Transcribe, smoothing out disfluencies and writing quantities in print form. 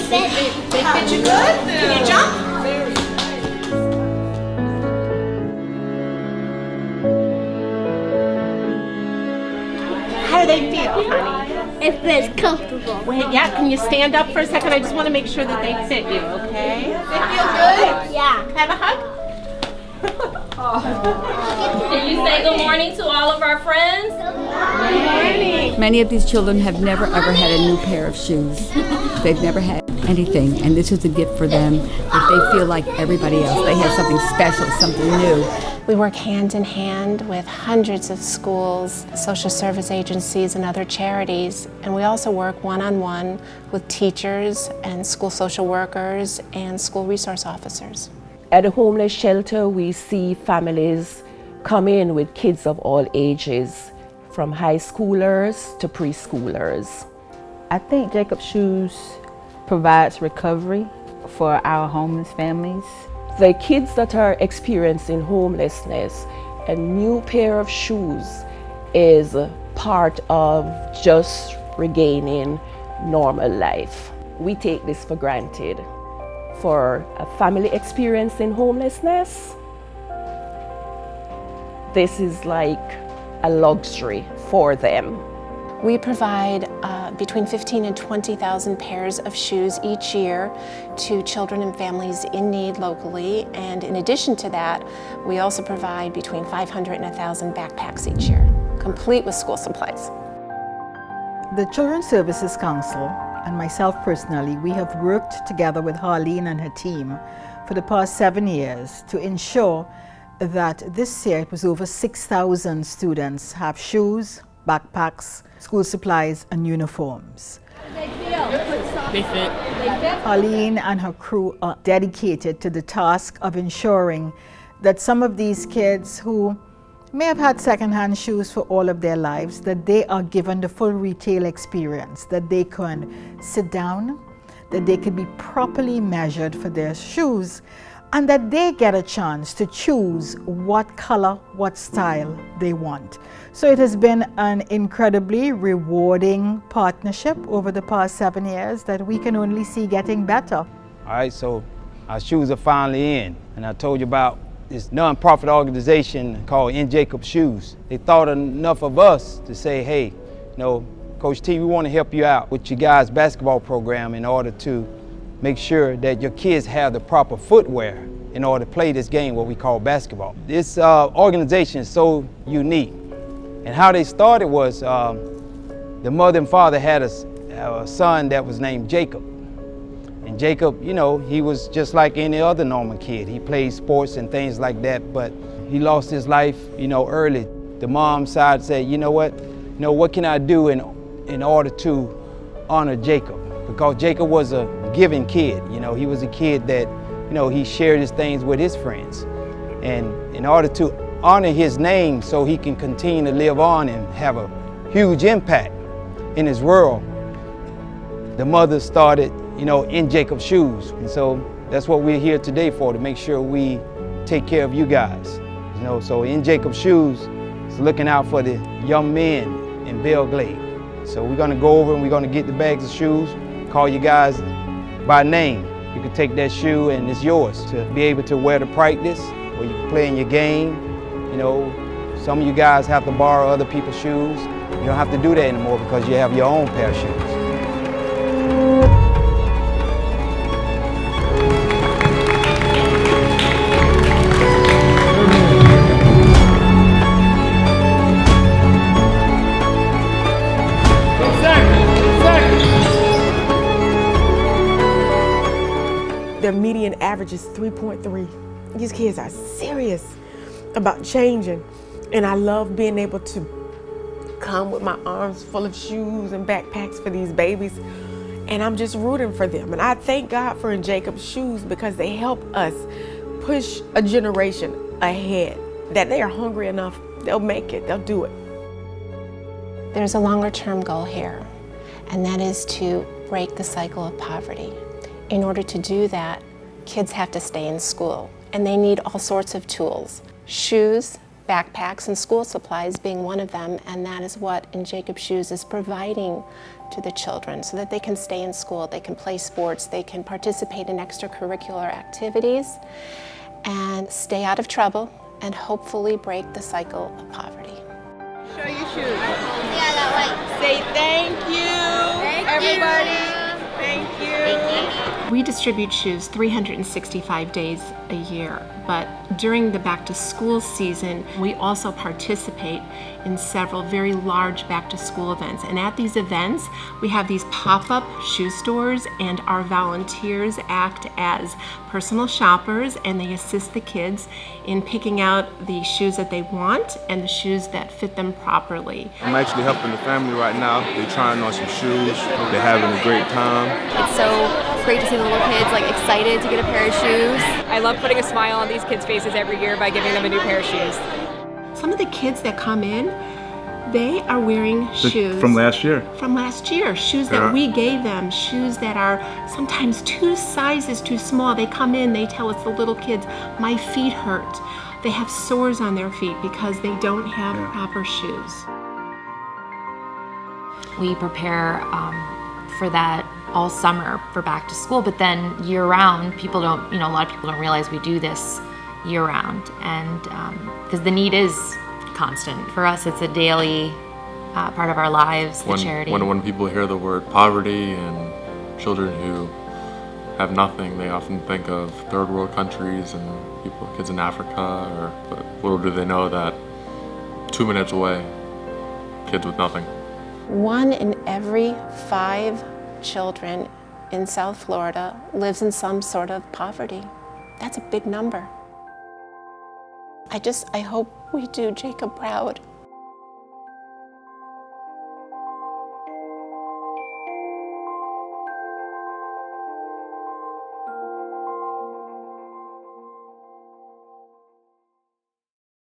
They fit you good? Can you jump? How do they feel, honey? It feels comfortable. Wait, yeah, can you stand up for a second? I just want to make sure that they fit you, okay? They feel good? Yeah. Have a hug? Can you say good morning to all of our friends? Many of these children have never ever had a new pair of shoes. They've never had anything, and this is a gift for them. If they feel like everybody else, they have something special, something new. We work hand in hand with hundreds of schools, social service agencies, and other charities. And we also work one-on-one with teachers and school social workers and school resource officers. At the homeless shelter, we see families come in with kids of all ages, from high schoolers to preschoolers. I think Jacob Shoes provides recovery for our homeless families. The kids that are experiencing homelessness, a new pair of shoes is part of just regaining normal life. We take this for granted. For a family experiencing homelessness, this is like a luxury for them. We provide between 15 and 20,000 pairs of shoes each year to children and families in need locally. And in addition to that, we also provide between 500 and 1,000 backpacks each year, complete with school supplies. The Children's Services Council and myself personally, we have worked together with Harleen and her team for the past 7 years to ensure that this year it was over 6,000 students have shoes, backpacks, school supplies, and uniforms. They fit. Harleen and her crew are dedicated to the task of ensuring that some of these kids who may have had secondhand shoes for all of their lives, that they are given the full retail experience, that they can sit down, that they can be properly measured for their shoes, and that they get a chance to choose what color, what style they want. So it has been an incredibly rewarding partnership over the past 7 years that we can only see getting better. All right, so our shoes are finally in, and I told you about this nonprofit organization called In Jacob Shoes. They thought enough of us to say, hey, you know, Coach T, we want to help you out with your guys' basketball program in order to make sure that your kids have the proper footwear in order to play this game, what we call basketball. This organization is so unique. And how they started was the mother and father had a son that was named Jacob. And Jacob, you know, he was just like any other normal kid. He played sports and things like that, but he lost his life, you know, early. The mom side said, you know what can I do in order to honor Jacob? Because Jacob was a giving kid, you know, he was a kid that, you know, he shared his things with his friends. And in order to honor his name so he can continue to live on and have a huge impact in his world, the mother started, you know, In Jacob Shoes. And so that's what we're here today for, to make sure we take care of you guys. You know, so In Jacob Shoes is looking out for the young men in Belle Glade. So we're gonna go over and we're gonna get the bags of shoes, call you guys by name. You can take that shoe and it's yours to be able to wear to practice, or you can play in your game. You know, some of you guys have to borrow other people's shoes. You don't have to do that anymore because you have your own pair of shoes. Their median average is 3.3. These kids are serious about changing, and I love being able to come with my arms full of shoes and backpacks for these babies, and I'm just rooting for them. And I thank God for In Jacob Shoes because they help us push a generation ahead, that they are hungry enough, they'll make it, they'll do it. There's a longer term goal here, and that is to break the cycle of poverty. In order to do that, kids have to stay in school, and they need all sorts of tools: shoes, backpacks and school supplies being one of them, and that is what In Jacob Shoes is providing to the children so that they can stay in school, they can play sports, they can participate in extracurricular activities, and stay out of trouble, and hopefully break the cycle of poverty. Show your shoes. Yeah, that way. Say thank you, everybody. Thank you. We distribute shoes 365 days a year, but during the back to school season, we also participate in several very large back to school events. And at these events, we have these pop-up shoe stores, and our volunteers act as personal shoppers, and they assist the kids in picking out the shoes that they want and the shoes that fit them properly. I'm actually helping the family right now. They're trying on some shoes. They're having a great time. It's so great to see the little kids excited to get a pair of shoes. I love putting a smile on these kids' faces every year by giving them a new pair of shoes. Some of the kids that come in, they are wearing shoes From last year. From last year, shoes that we gave them, shoes that are sometimes 2 sizes too small. They come in, they tell us, the little kids, my feet hurt. They have sores on their feet because they don't have proper shoes. We prepare for that all summer for back to school, but then year round, people don't, a lot of people don't realize we do this year round, and because the need is constant. For us, it's a daily part of our lives, the charity. When people hear the word poverty and children who have nothing, they often think of third world countries and kids in Africa, but little do they know that 2 minutes away, kids with nothing. 1 in every 5 children in South Florida lives in some sort of poverty. That's a big number. I hope we do Jacob proud.